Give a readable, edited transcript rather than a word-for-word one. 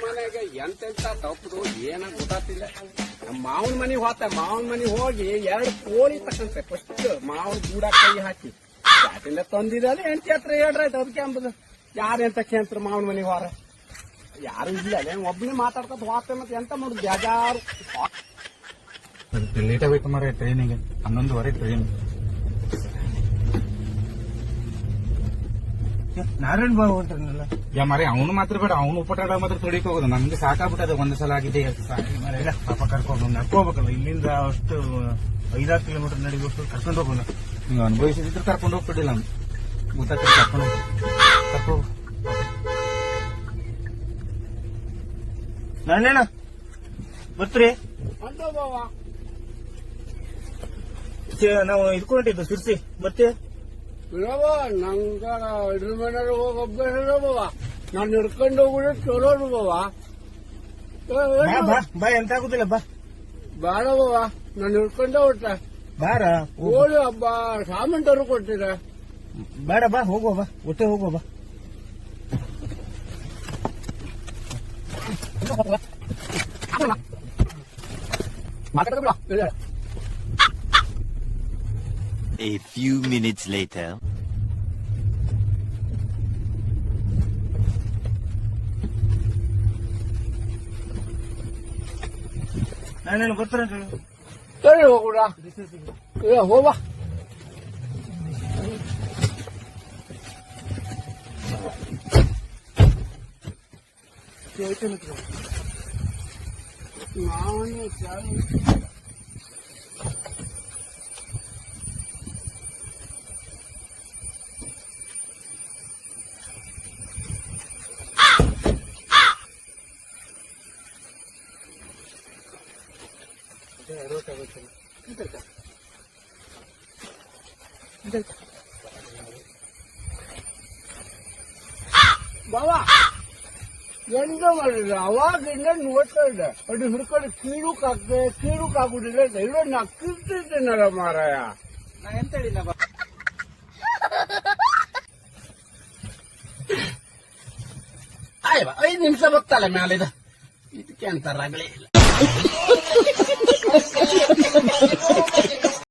ಮನೆಗೆ ಎಂತೆಂತ ತಪ್ಪದು ಏನ ಗೊತ್ತಾಗ್ತಿಲ್ಲ. ನಮ್ಮ ಮಾವನ ಮನೆಗೆ ಮಾವನ ಮನೆಗೆ ಹೋಗಿ 2 ಕೋಳಿ ತಕ್ಕಂತೆ ಫಸ್ಟ್ ಮಾವನ ಗೂಡ ಕೈ ಹಾಕಿ ಯಾತಿಂದ ತಂದಿದ್ದಾನೆ ಎಂಟಿ ಹತ್ರ ಹೇಳ್ರಾಯ್ತು. ಅದಕ್ಕೆ ಅಂಬುದು ಯಾರೆಂತ ಕೇಂದ್ರ ಮಾವನ ಮನೆಗೆ ಹೊರ ಯಾರು ಇಲ್ಲ ಒಬ್ಬನೇ ಮಾತಾಡ್ಕೊತ ಹೋಗ್ತೇ. ಮತ್ತೆ ಎಂತ ಮಾಡುದು ಬೇಜಾರು. ಲೇಟ್ ಆಗೋಯ್ತು ಮರ ಟ್ರೈನಿಗೆ 11:30 ಟ್ರೈನ್. ನಾರಾಯಣ ಬಾಬು ಹೊಂಟ್ರಲ್ಲ ಮರೆ ಅವನು ಮಾತ್ರ ಬೇಡ, ಅವನು ಉಪಟಾಡ ಮಾತ್ರ ತೊಡಿಕ್ ಹೋಗೋದು. ನಮ್ಗೆ ಸಾಕಾಗ್ಬಿಟ್ಟದ ಒಂದ್ ಸಲ ಆಗಿದೆ. ಇಲ್ಲ ಪಾಪ ಕರ್ಕೊಂಡು ನಡ್ಕೋಬೇಕಲ್ಲ. ಇಲ್ಲಿಂದ ಅಷ್ಟು 5-6 ಕಿಲೋಮೀಟರ್ ನಡಿಬೇಕು, ಕರ್ಕೊಂಡು ಹೋಗೋಣ. ನೀವು ಅನುಭವಿಸಿದ್ರೆ ಕರ್ಕೊಂಡು ಹೋಗ್ಬಿಟ್ಟಿಲ್ಲ ನಮ್ಗೆ ಗೊತ್ತಾಗ್ತದೆ. ಕರ್ಕೊಂಡು ನಾನೇನ ಬರ್ತೀರಿ? ನಾವು ಇದ್ಕೊಂಡಿದ್ದು ಸಿರ್ಸಿ ಬರ್ತೀವಿ. ನಂಗ ಇದ್ರ ಮನೆಯವ್ರು ಹೋಗಿ ಅಭ್ಯಾಸ ಬಾವ. ನಾನು ಹಿಡ್ಕೊಂಡು ಹೋಗ್ಬಿಡ ಚಲೋನು ಬಾವ. ಬಾ ಎಂತ ಆಗುದಿಲ್ಲ ಬಾ. ಬೇಡ ಬಾವ, ನಾನು ಹಿಡ್ಕೊಂಡೆ ಹೊಟ್ಟ ಬಾರ. ಕೋಳಿ ಹಬ್ಬ ಸಾಮಂತರು ಕೊಟ್ಟಿರ. ಬೇಡ ಬಾ, ಹೋಗುವ ಬಾ, ಒಟ್ಟೆ ಹೋಗುವ ಬಾ. ಮಾತಾಡ. A few minutes later. ನಾನೇನು ಬರ್ತಾರೆ ಸರಿ ಹೋಗುಡ. ಹೋಗ ನಾನು ಬಾಬಾ ಎಂತ ಮಾಡಿಲ್ಲ. ಅವಾಗಿಂದ ನೋಡ್ತಾ ಇದ್ದೆ, ಅದು ಹಿಡ್ಕೊಂಡು ಕೀಳುಕಾಗುದಿಲ್ಲ. ಇರೋ ನಾ ಕಿರ್ತಿದ್ದೇನಲ್ಲ ಮಾರಾಯ. ನಾ ಎಂತ ಹೇಳಿಲ್ಲ ಬಾ. 5 ನಿಮಿಷ ಬರ್ತಲ್ಲ ಮ್ಯಾಲಿದ. ಇದಕ್ಕೆ ಅಂತ ರಗಳೆ ಇಲ್ಲ.